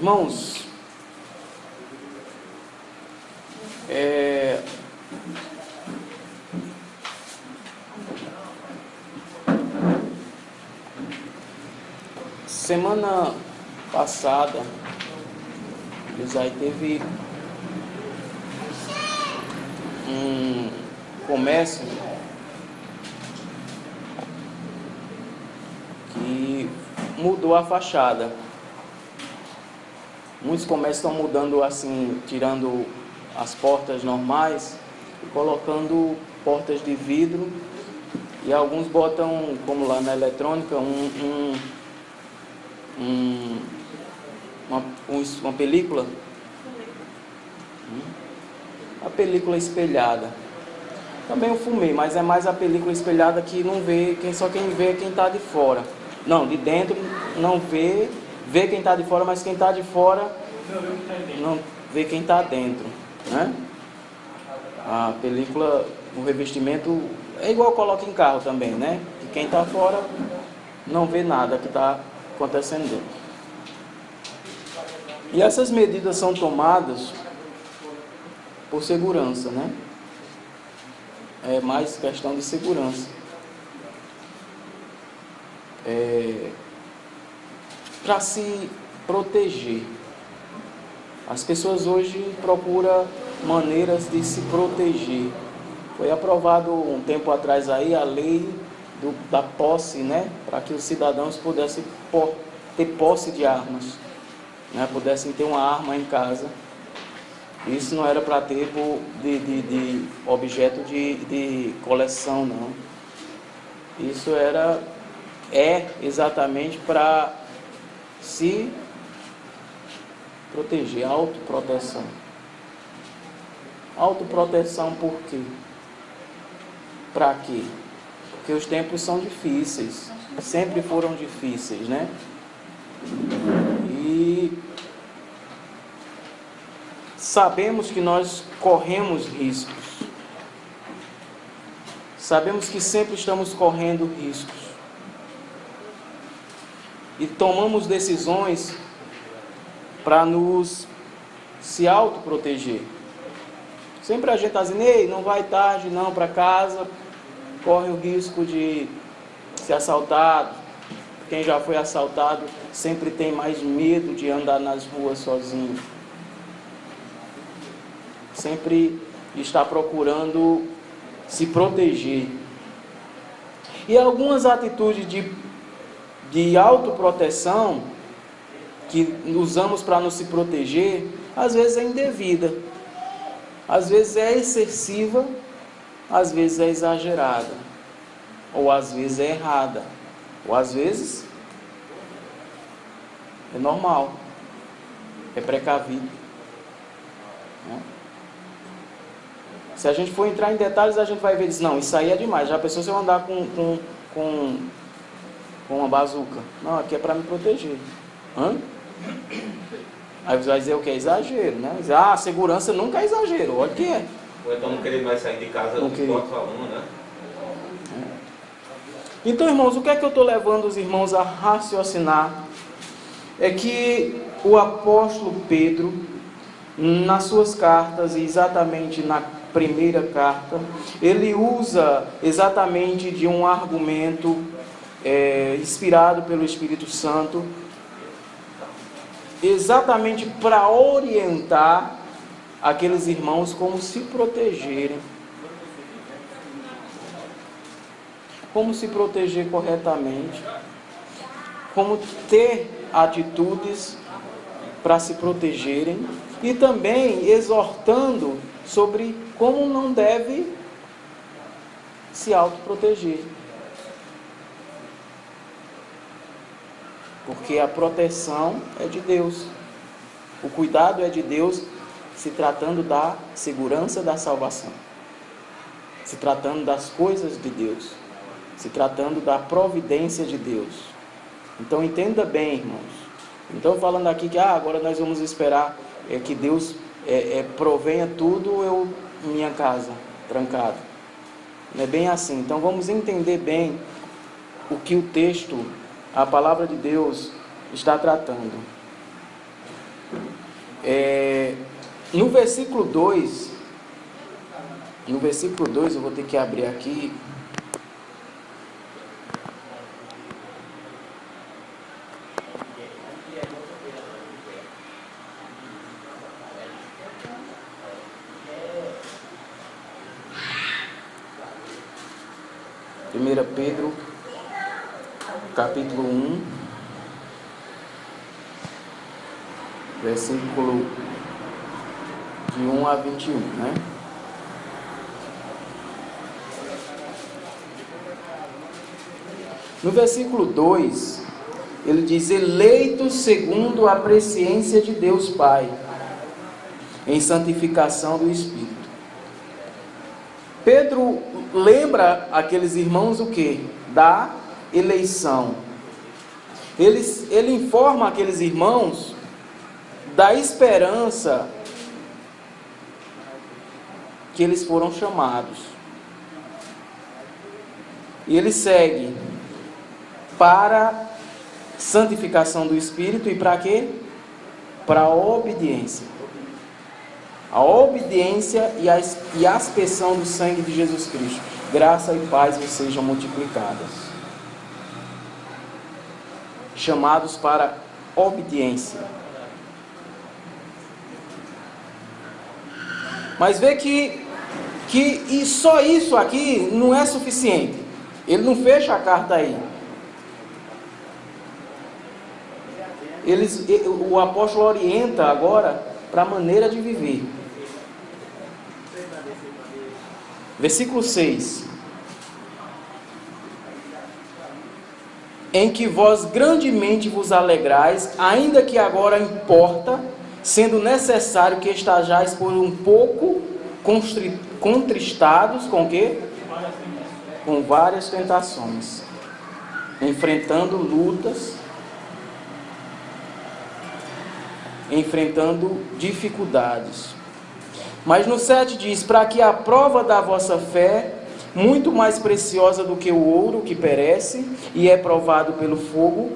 Irmãos, semana passada, Isaí teve um comércio que mudou a fachada. Muitos comércios estão mudando assim, tirando as portas normais e colocando portas de vidro, e alguns botam, como lá na eletrônica, uma película, a película espelhada. Também eu fumei, mas é mais a película espelhada que não vê, só quem vê é quem está de fora. Não, de dentro não vê quem está de fora, mas quem está de fora não vê quem está dentro, né? A película, o revestimento é igual coloca em carro também, né? Que quem está fora não vê nada que está acontecendo dentro. E essas medidas são tomadas por segurança, né? É mais questão de segurança. Para se proteger. As pessoas hoje procuram maneiras de se proteger. Foi aprovado um tempo atrás aí a lei da posse, né? Para que os cidadãos pudessem ter posse de armas, né? Pudessem ter uma arma em casa. Isso não era para ter de objeto de coleção, não. Isso é exatamente para se proteger, autoproteção. Autoproteção por quê? Para quê? Porque os tempos são difíceis, sempre foram difíceis, né? E sabemos que nós corremos riscos. Sabemos que sempre estamos correndo riscos. E tomamos decisões para nos se autoproteger. Sempre a gente está dizendo, ei, não vai tarde não para casa, corre o risco de ser assaltado. Quem já foi assaltado sempre tem mais medo de andar nas ruas sozinho. Sempre está procurando se proteger. E algumas atitudes de autoproteção que usamos para nos se proteger, às vezes é indevida, às vezes é excessiva, às vezes é exagerada, ou às vezes é errada, ou às vezes é normal, é precavido, né? Se a gente for entrar em detalhes, a gente vai ver, não, isso aí é demais. Já pensou se eu andar com uma bazuca? Não, aqui é para me proteger. Aí você vai dizer o que? É exagero, né? Segurança nunca é exagero, olha o que é. Ou então não querer mais sair de casa do porta-aluno, né? Então, irmãos, o que é que eu estou levando os irmãos a raciocinar? É que o apóstolo Pedro, nas suas cartas, e exatamente na primeira carta, ele usa exatamente de um argumento inspirado pelo Espírito Santo, exatamente para orientar aqueles irmãos como se protegerem, como se proteger corretamente, como ter atitudes para se protegerem, e também exortando sobre como não deve se autoproteger. Porque a proteção é de Deus, o cuidado é de Deus, se tratando da segurança da salvação, se tratando das coisas de Deus, se tratando da providência de Deus. Então entenda bem, irmãos. Então falando aqui que agora nós vamos esperar que Deus provenha tudo em minha casa, trancado. Não é bem assim. Então vamos entender bem o que o texto, a palavra de Deus está tratando. No versículo 2, eu vou ter que abrir aqui. Primeira Pedro, capítulo 1, versículo de 1 a 21, né? No versículo 2, ele diz: eleitos segundo a presciência de Deus Pai, em santificação do Espírito. Pedro lembra aqueles irmãos o quê? Da eleição. Ele informa aqueles irmãos da esperança que eles foram chamados. E ele segue para santificação do Espírito e para quê? Para a obediência. A obediência e a aspersão do sangue de Jesus Cristo. Graça e paz vos sejam multiplicadas. Chamados para obediência. Mas vê que e só isso aqui não é suficiente. Ele não fecha a carta aí. O apóstolo orienta agora para a maneira de viver. Versículo 6. Em que vós grandemente vos alegrais, ainda que agora importa, sendo necessário que estejais por um pouco contristados com quê? Com várias tentações, enfrentando lutas, enfrentando dificuldades. Mas no 7 diz: para que a prova da vossa fé, muito mais preciosa do que o ouro que perece e é provado pelo fogo,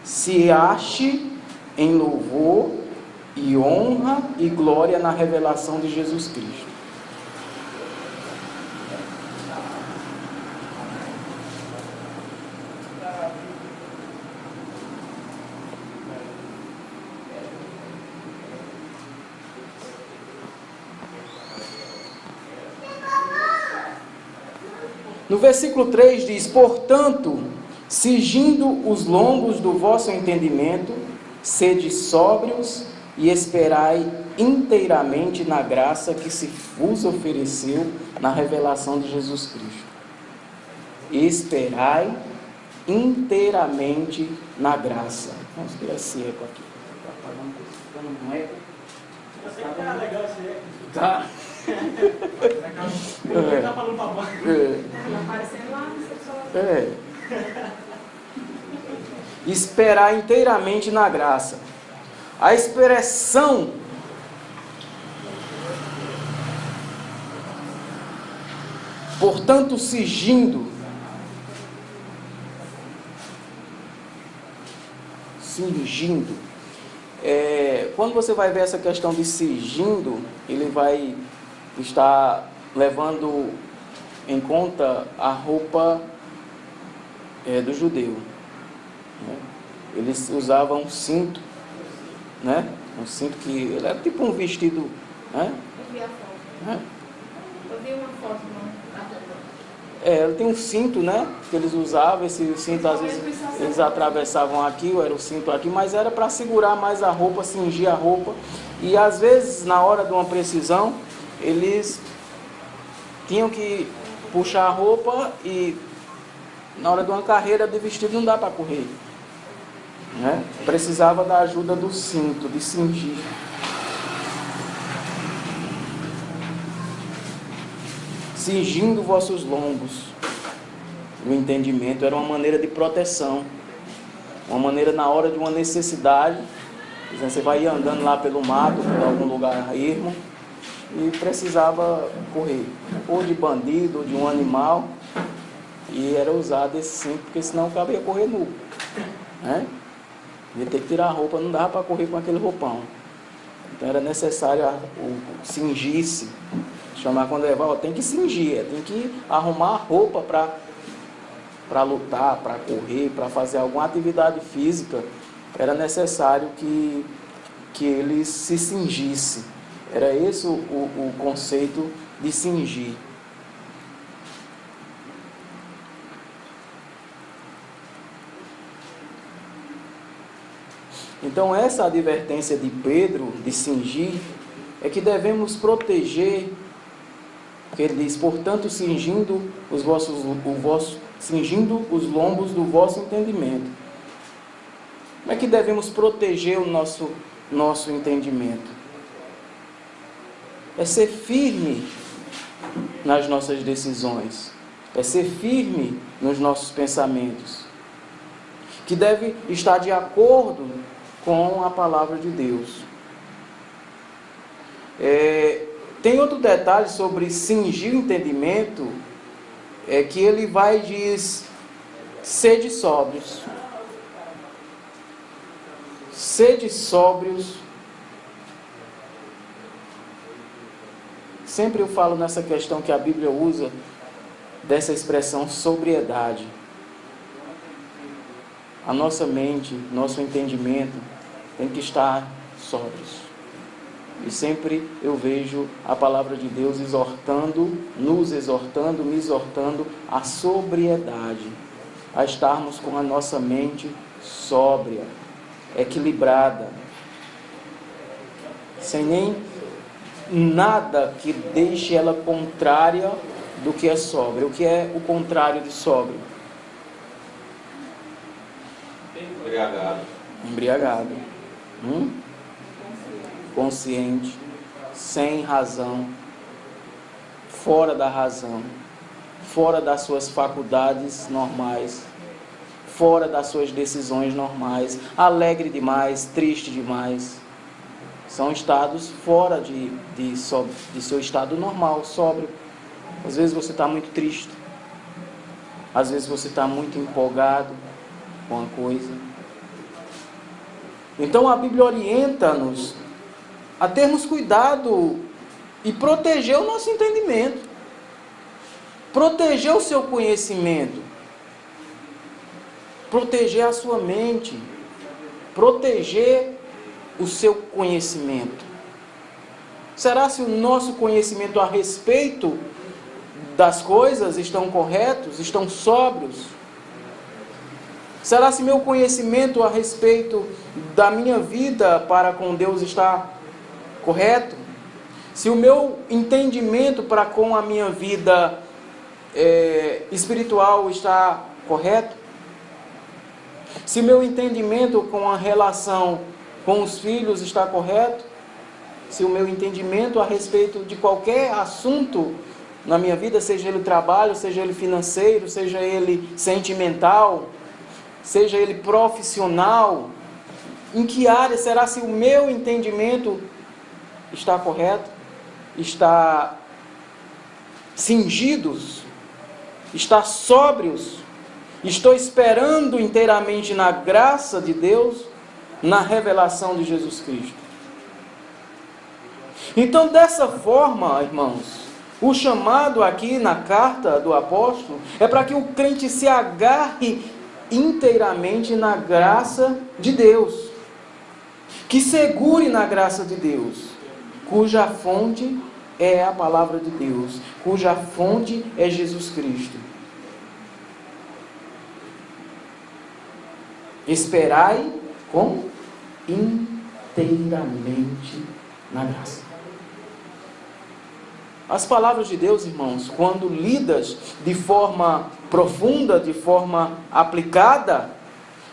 se ache em louvor e honra e glória na revelação de Jesus Cristo. No versículo 3 diz: portanto, cingindo os lombos do vosso entendimento, sede sóbrios e esperai inteiramente na graça que se vos ofereceu na revelação de Jesus Cristo. Esperai inteiramente na graça. Vamos tirar esse eco aqui. Está falando um eco? Tá legal esse eco. Tá. Tá falando pra baixo. Tá aparecendo lá no seu. Esperar inteiramente na graça. A expressão portanto, cingindo, quando você vai ver essa questão de cingindo, ele vai estar levando em conta a roupa do judeu, né? Eles usavam um cinto, né? Um cinto que ele era tipo um vestido, né? Eu vi a foto. Né? Eu vi uma foto da roupa. Ele tem um cinto, né? Que eles usavam. Esse cinto, às vezes, eles atravessavam aqui, ou era o cinto aqui, mas era para segurar mais a roupa, cingir a roupa. E às vezes, na hora de uma precisão, eles tinham que puxar a roupa e na hora de uma carreira de vestido não dá para correr, né? Precisava da ajuda do cinto, de cingir. Cingindo vossos lombos. O entendimento era uma maneira de proteção, uma maneira na hora de uma necessidade. Você vai andando lá pelo mato, por algum lugar ermo, e precisava correr, ou de bandido, ou de um animal, e era usado esse cinto, porque senão o cara ia correr nu, né? Ia ter que tirar a roupa, não dava para correr com aquele roupão. Então era necessário cingir-se. Chamar quando levar, tem que cingir, tem que arrumar roupa para lutar, para correr, para fazer alguma atividade física. Era necessário que eles se cingissem. Era esse o conceito de cingir. Então essa advertência de Pedro de cingir é que devemos proteger, que ele diz, portanto, cingindo os lombos do vosso entendimento. Como é que devemos proteger o nosso entendimento? É ser firme nas nossas decisões, é ser firme nos nossos pensamentos, que deve estar de acordo com a palavra de Deus. Tem outro detalhe sobre cingir o entendimento, que ele vai diz, sede sóbrios. Sede sóbrios. Sempre eu falo nessa questão que a Bíblia usa, dessa expressão sobriedade. A nossa mente, nosso entendimento tem que estar sóbrios. E sempre eu vejo a palavra de Deus nos exortando, me exortando à sobriedade, a estarmos com a nossa mente sóbria, equilibrada, sem nem nada que deixe ela contrária do que é sóbrio. O que é o contrário de sóbrio? Embriagado. Consciente, sem razão, fora da razão, fora das suas faculdades normais, fora das suas decisões normais, alegre demais, triste demais. São estados fora de seu estado normal, sóbrio. Às vezes você está muito triste, às vezes você está muito empolgado com a coisa. Então a Bíblia orienta-nos a termos cuidado e proteger o nosso entendimento, proteger o seu conhecimento, proteger a sua mente, proteger o seu conhecimento. Será se o nosso conhecimento a respeito das coisas estão corretos, estão sóbrios? Será se meu conhecimento a respeito da minha vida para com Deus está correto? Se o meu entendimento para com a minha vida espiritual está correto? Se meu entendimento com a relação com os filhos está correto? Se o meu entendimento a respeito de qualquer assunto na minha vida, seja ele trabalho, seja ele financeiro, seja ele sentimental, seja ele profissional, em que área será se o meu entendimento está correto? Está cingidos? Está sóbrios? Estou esperando inteiramente na graça de Deus, na revelação de Jesus Cristo. Então, dessa forma, irmãos, o chamado aqui na carta do apóstolo é para que o crente se agarre inteiramente na graça de Deus, que segure na graça de Deus, cuja fonte é a palavra de Deus, cuja fonte é Jesus Cristo. Esperai como? Inteiramente na graça. As palavras de Deus, irmãos, quando lidas de forma profunda, de forma aplicada,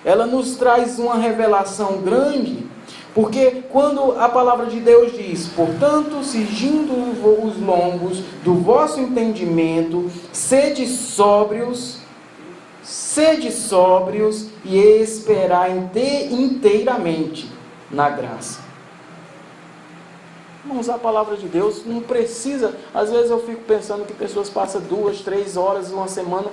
ela nos traz uma revelação grande, porque quando a palavra de Deus diz, portanto, cingindo os lombos do vosso entendimento, sede sóbrios e esperai inteiramente na graça. Vamos usar a palavra de Deus, não precisa. Às vezes eu fico pensando que pessoas passam 2, 3 horas, uma semana